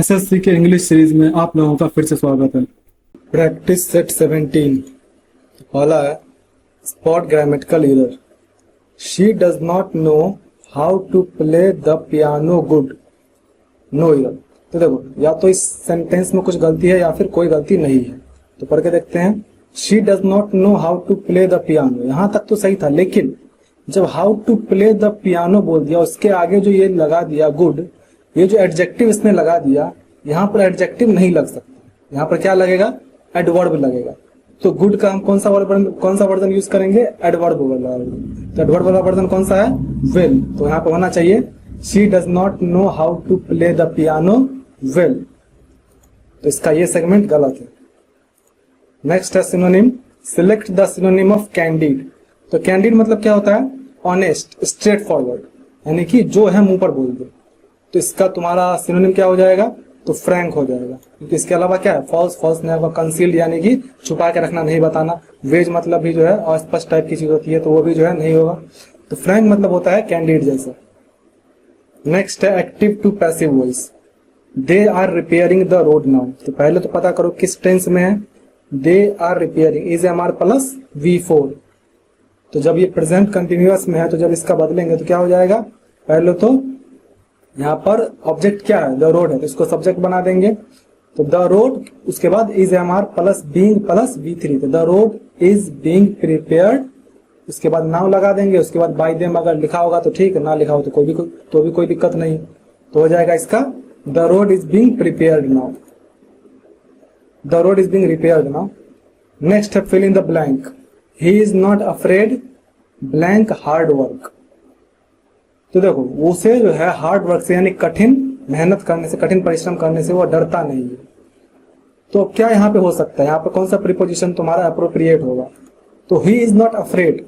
SSC के English series में आप लोगों का फिर से स्वागत है। प्रैक्टिस सेट 17 पहला है spot grammatical error. She does not know how to play the piano good, no error. तो देखो, या तो इस सेंटेंस में कुछ गलती है या फिर कोई गलती नहीं है। तो पढ़ के देखते हैं। She does not know how to play the piano, यहां तक तो सही था, लेकिन जब how to play the piano बोल दिया, उसके आगे जो ये लगा दिया गुड, ये जो एडजेक्टिव इसने लगा दिया, यहाँ पर एडजेक्टिव नहीं लग सकता। यहाँ पर क्या लगेगा? एडवर्ब लगेगा। तो गुड का हम कौन सा वर्जन यूज करेंगे? एडवर्ब वाला। तो एडवर्ब वाला वर्जन कौन सा है? विल। तो यहाँ पर होना चाहिए she does not know how to play the piano well. तो इसका ये सेगमेंट गलत है। नेक्स्ट है synonym. Select the synonym of candid. तो कैंडिड मतलब क्या होता है? ऑनेस्ट, स्ट्रेट फॉरवर्ड, यानी कि जो है मुंह पर बोल दो। तो इसका तुम्हारा सिनोनिम क्या हो जाएगा? तो फ्रैंक हो जाएगा। क्योंकि इसके अलावा क्या है? फॉल्स, फॉल्स नहीं होगा। कंसील्ड यानी कि छुपा के रखना, नहीं बताना। वेज मतलब भी जो है अस्पष्ट टाइप की चीज होती है, तो वो भी जो है नहीं होगा। तो फ्रैंक मतलब होता है कैंडिड जैसा। नेक्स्ट है active to passive voice. They are repairing the road now. तो पहले तो पता करो किस टेंस में है। They are repairing is am are plus V4। तो जब ये प्रेजेंट कंटिन्यूअस में है, तो जब इसका बदलेंगे तो क्या हो जाएगा? पहले तो यहाँ पर ऑब्जेक्ट क्या है? द रोड है, तो इसको सब्जेक्ट बना देंगे। तो द रोड, उसके बाद is am are plus being plus V3। तो the road is being prepared, उसके बाद नाउ लगा देंगे। उसके बाद बाय देम अगर लिखा होगा तो ठीक है, ना लिखा हो तो भी कोई दिक्कत नहीं। तो हो जाएगा इसका the road is being prepared now. The road is being repaired now. Next है fill in the blank. He is not afraid blank hard work. तो देखो, उसे जो है हार्ड वर्क से यानी कठिन मेहनत करने से, कठिन परिश्रम करने से वो डरता नहीं है। तो क्या यहाँ पे हो सकता है? यहाँ पे कौन सा प्रीपोजिशन तुम्हारा अप्रोप्रिएट होगा? तो ही इज नॉट अफ्रेड।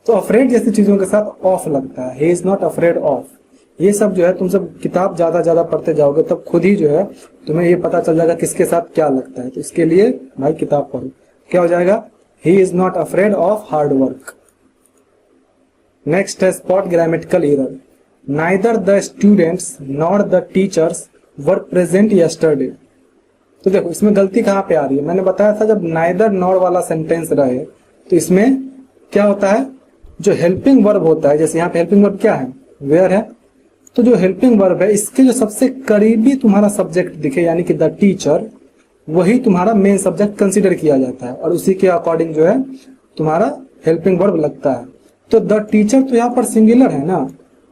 तो अफ्रेड जैसी चीजों के साथ ऑफ लगता है। ही इज नॉट अफ्रेड ऑफ। ये सब जो है तुम सब किताब ज्यादा पढ़ते जाओगे तब खुद ही जो है तुम्हें ये पता चल जाएगा किसके साथ क्या लगता है। तो इसके लिए भाई किताब पढ़ो। क्या हो जाएगा? He is not afraid of hard work. Next है spot grammatical error. Neither the students nor the teachers were present yesterday. तो देखो, इसमें गलती कहाँ पे आ रही है? मैंने बताया था जब नाइदर नॉर वाला सेंटेंस रहे तो इसमें क्या होता है? जो हेल्पिंग वर्ब होता है, जैसे यहाँ पे हेल्पिंग वर्ब क्या है? वेयर है। तो जो हेल्पिंग वर्ब है, इसके जो सबसे करीबी तुम्हारा सब्जेक्ट दिखे, यानी कि द टीचर, वही तुम्हारा मेन सब्जेक्ट कंसिडर किया जाता है और उसी के अकॉर्डिंग जो है तुम्हारा हेल्पिंग वर्ब लगता है। तो द टीचर तो यहाँ पर सिंगुलर है ना,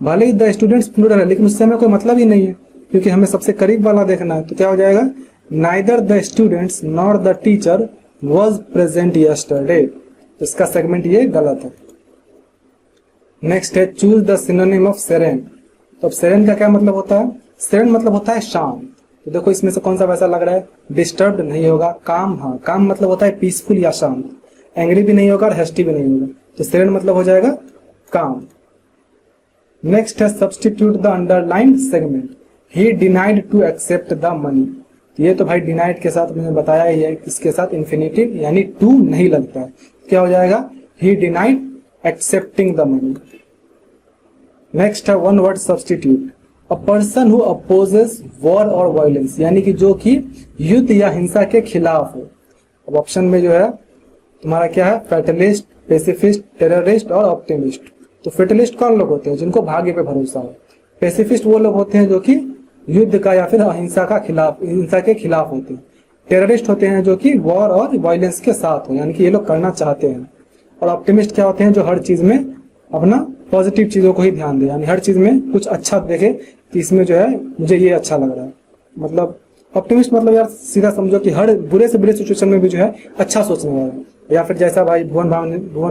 भले ही द स्टूडेंट्स प्लूरल है, लेकिन उससे हमें कोई मतलब ही नहीं है क्योंकि हमें सबसे करीब वाला देखना है। तो क्या हो जाएगा? Neither the students nor the teacher was present yesterday. तो इसका सेगमेंट ये गलत है। नेक्स्ट है चूज द सिनोनिम ऑफ सेरेन। तो अब सेरेन का क्या मतलब होता है? सेरेन मतलब होता है शांत। तो देखो, इसमें से कौन सा वैसा लग रहा है? डिस्टर्ब्ड नहीं होगा। काम, हाँ, काम मतलब होता है पीसफुल या शांत। एंग्री भी नहीं होगा और हेस्टी भी नहीं होगा। तो सेरेन मतलब हो जाएगा काम। नेक्स्ट है substitute the underline segment. He denied to accept the money. ये तो भाई डिनाइड के साथ मैंने बताया ही है, इसके साथ इंफिनिटिव यानी टू नहीं लगता है। क्या हो जाएगा? He denied accepting the money. Next है one word substitute. A person who opposes war और वायलेंस, यानी कि जो कि युद्ध या हिंसा के खिलाफ हो। अब ऑप्शन में जो है तुम्हारा क्या है? फैटलिस्ट, पेसिफिस्ट, टेररिस्ट और ऑप्टिमिस्ट। तो फैटलिस्ट कौन लोग होते हैं? जिनको भाग्य पे भरोसा हो। पेसिफिस्ट वो लोग होते हैं जो कि युद्ध का या फिर हिंसा के खिलाफ होते हैं। टेररिस्ट होते हैं जो कि वॉर और वायलेंस के साथ हो, यानी कि ये लोग करना चाहते हैं। और ऑप्टिमिस्ट क्या होते हैं? जो हर चीज में अपना पॉजिटिव चीजों को ही ध्यान दे, यानी हर चीज में कुछ अच्छा देखे कि इसमें जो है मुझे ये अच्छा लग रहा है। मतलब ऑप्टिमिस्ट मतलब यार सीधा समझो कि हर बुरे से बुरे सिचुएशन में भी जो है अच्छा सोचने वाला है। या फिर जैसा भाई भुवन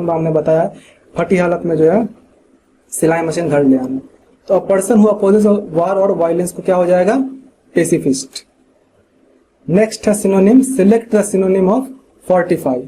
बाम ने बताया, फटी हालत में जो है सिलाई मशीन घर ले आना। तो अ पर्सन हु अपोजेस वॉर और वायलेंस को क्या हो जाएगा? पेसिफिस्ट। नेक्स्ट है synonym. Select the synonym of fortify.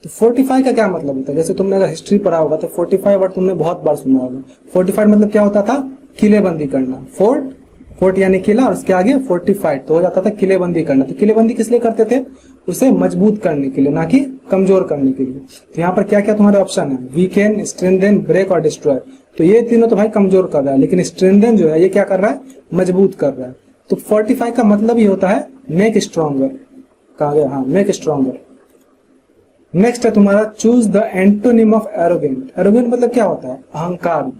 तो फोर्टिफाई का क्या मतलब होता है? जैसे तुमने अगर हिस्ट्री पढ़ा होगा तो फोर्टिफाई वर्ड तुमने बहुत बार सुना होगा। फोर्टिफाइड मतलब क्या होता था? किलेबंदी करना। फोर्ट यानी किला और उसके आगे फोर्टिफाइड, तो हो जाता था किलेबंदी करना। तो किलेबंदी किस लिए करते थे? उसे मजबूत करने के लिए, ना कि कमजोर करने के लिए। तो यहाँ पर क्या क्या तुम्हारे ऑप्शन है? वीकेन, स्ट्रेंथन, ब्रेक और डिस्ट्रॉय। तो ये तीनों तो भाई कमजोर कर रहा है, लेकिन स्ट्रेंथन जो है ये क्या कर रहा है? मजबूत कर रहा है। तो फोर्टिफाई का मतलब ही होता है मेक स्ट्रॉन्गर। कहा गया, हाँ, मेक स्ट्रॉन्गर। नेक्स्ट है तुम्हारा choose the antonym of arrogant. Arrogant मतलब क्या होता है? अहंकार।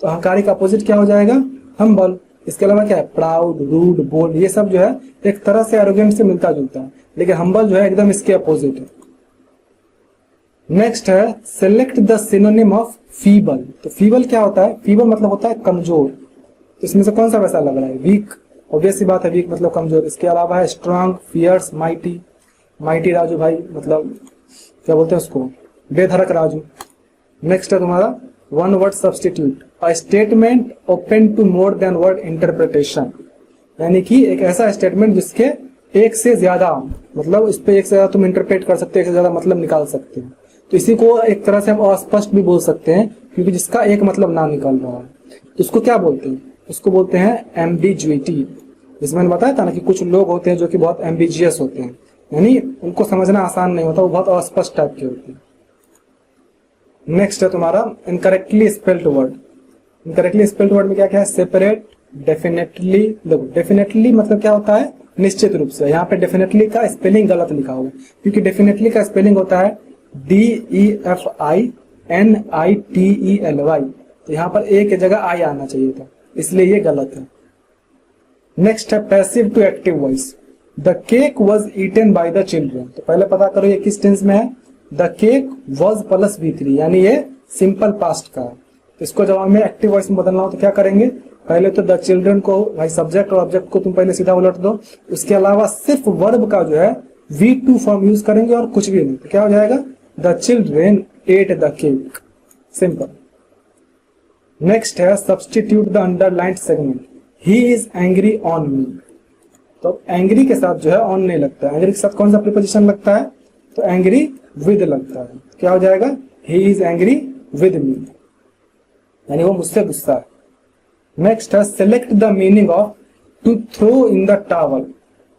तो अहंकारी का अपोजिट क्या हो जाएगा? हम्बल। इसके अलावा क्या है? प्राउड, रूड, बोल्ड, ये सब जो है एक तरह से एरोगेंट से मिलता जुलता है, लेकिन हम्बल जो है एकदम इसके अपोजिट है। नेक्स्ट है select the synonym of feeble. तो फीबल क्या होता है? फीबल मतलब होता है कमजोर। तो इसमें से कौन सा वैसा लग रहा है? वीक, ऑब्वियस सी बात है, वीक मतलब कमजोर। इसके अलावा है strong, fierce, mighty. Mighty Raju भाई मतलब क्या बोलते हैं उसको? बेधड़क राजू। नेक्स्ट है तुम्हारा one word substitute, a statement open to more than word interpretation. यानी कि एक ऐसा स्टेटमेंट जिसके एक से ज्यादा, मतलब इस पे एक से ज्यादा तुम इंटरप्रेट कर सकते हो, एक से ज्यादा मतलब निकाल सकते हो। तो इसी को एक तरह से हम अस्पष्ट भी बोल सकते हैं, क्योंकि जिसका एक मतलब ना निकल रहा है। तो उसको क्या बोलते हैं? उसको बोलते हैं एम्बिग्युइटी। जिसमें मैंने बताया था ना कि कुछ लोग होते हैं जो कि बहुत एम्बिजियस होते हैं, यानी उनको समझना आसान नहीं होता, वो बहुत अस्पष्ट टाइप के होते हैं। नेक्स्ट है तुम्हारा incorrectly spelled word. Incorrectly spelled word में क्या क्या है? Separate, definitely. देखो डेफिनेटली मतलब क्या होता है? निश्चित रूप से। यहाँ पे डेफिनेटली का स्पेलिंग गलत लिखा हुआ है, क्योंकि डेफिनेटली का स्पेलिंग होता है DEFINITELY। तो यहाँ पर ए की जगह आई आना चाहिए था, इसलिए ये गलत है। नेक्स्ट है passive to active voice. The cake was eaten by the children. तो पहले पता करो ये किस टेंस में है? The cake was plus V3, यानी ये सिंपल पास्ट का है। इसको जब हमें एक्टिव वॉइस में बदलना हो तो क्या करेंगे? पहले तो द चिल्ड्रन को, भाई सब्जेक्ट और ऑब्जेक्ट को तुम पहले सीधा उलट दो, उसके अलावा सिर्फ वर्ब का जो है V2 फॉर्म यूज करेंगे और कुछ भी नहीं। तो क्या हो जाएगा? The children ate the cake. Simple. Next है substitute the underlined segment, he is angry on me. तो एंग्री के साथ जो है ऑन नहीं लगता है, एंग्री के साथ कौन सा प्रीपोजिशन लगता है? तो एंग्री विद लगता है। क्या हो जाएगा? He is angry with me, यानी वो मुझसे गुस्सा है। नेक्स्ट है select the meaning of to throw in the towel.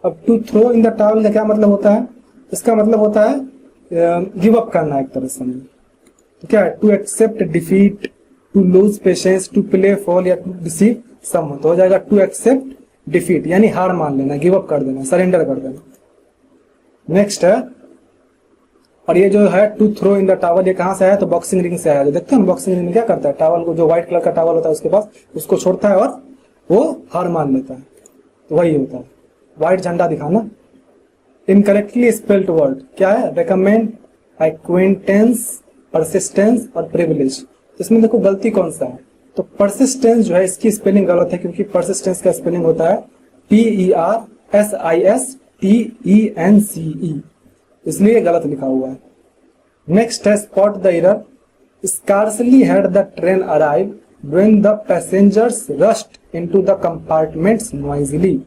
अब to throw in the towel का क्या मतलब होता है? इसका मतलब होता है गिव अप करना एक तरह से। तो क्या है? To accept defeat, to lose patience, to play foul या टू डिसीव समवन। तो हो जाएगा टू एक्सेप्ट डिफीट, यानी हार मान लेना, गिव अप कर देना, सरेंडर कर देना। नेक्स्ट है, और ये जो है to throw in the towel, ये कहां से आया? तो बॉक्सिंग रिंग से आया। देखते हैं बॉक्सिंग रिंग में क्या करता है? टॉवल को, जो व्हाइट कलर का टॉवल होता है उसके पास, उसको छोड़ता है और वो हार मान लेता है। तो वही होता है, व्हाइट झंडा दिखाना। इनकरेक्टली स्पेल्ड वर्ड क्या है? रिकमेंड, एक्वेंटेंस, परसिस्टेंस और प्रिविलेज। इसमें देखो गलती कौन सा है? तो परसिस्टेंस जो है इसकी स्पेलिंग गलत है, क्योंकि परसिस्टेंस का स्पेलिंग होता है PERSISTENCE, इसलिए गलत लिखा हुआ है। नेक्स्ट है spot the error, scarcely had the train arrive when the passengers rushed into the compartments Noisli,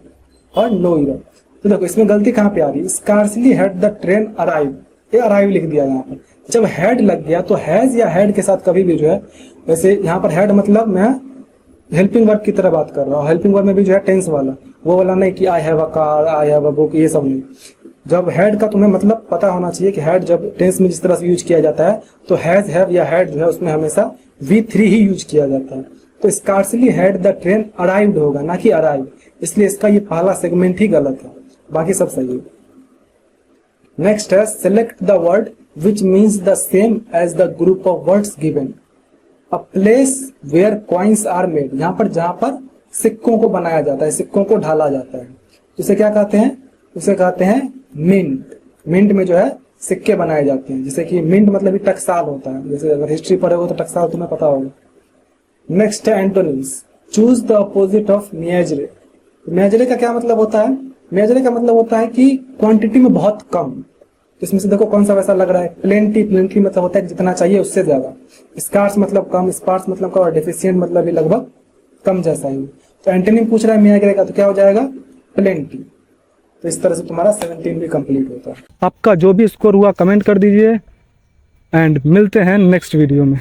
और नो एरर। तो देखो इसमें गलती कहाँ पे आ रही है? Scarcely had the train arrive, ये अराइव लिख दिया यहाँ पर। जब हैड लग गया तो हैज या हैड के साथ कभी भी जो है, वैसे यहाँ पर हैड मतलब मैं हेल्पिंग वर्ब की तरह बात कर रहा हूँ। हेल्पिंग वर्ब में भी जो है टेंस वाला, वो वाला नहीं कि I have a car, I have a book, ये सब नहीं। जब हैड का तुम्हें मतलब पता होना चाहिए कि हैड जब टेंस में जिस तरह से यूज किया जाता है, तो हैज, हैव या हैड जो है उसमें हमेशा V3 ही यूज किया जाता है। तो scarcely had the train arrived होगा, ना कि अराइव, इसलिए इसका ये पहला सेगमेंट ही गलत है, बाकी सब सही है। नेक्स्ट है select the word which means the same as the group of words given, a place where coins are made। यहाँ पर जहां पर सिक्कों को बनाया जाता है, सिक्कों को ढाला जाता है, जिसे क्या कहते हैं? उसे कहते हैं मिंट। मिंट में जो है सिक्के बनाए जाते हैं, जैसे कि मिंट मतलब भी टकसाल होता है, जैसे अगर हिस्ट्री पढ़े हो तो टकसाल तुम्हें पता होगा। नेक्स्ट है antonyms, choose the opposite of measure. Measure का क्या मतलब होता है? मेजरे का मतलब होता है कि क्वांटिटी में बहुत कम। इसमें से देखो कौन सा वैसा लग रहा है? प्लेंटी, प्लेंटी मतलब होता है जितना चाहिए उससे ज्यादा। स्कार्स मतलब कम, स्पार्स मतलब कम, और डेफिशिएंट मतलब भी लगभग कम जैसा ही। तो एंटोनिम पूछ रहा है मेजरे का, तो क्या हो जाएगा? प्लेंटी। तो इस तरह से तुम्हारा 17 भी कंप्लीट होता है। आपका जो भी स्कोर हुआ कमेंट कर दीजिए, एंड मिलते हैं नेक्स्ट वीडियो में।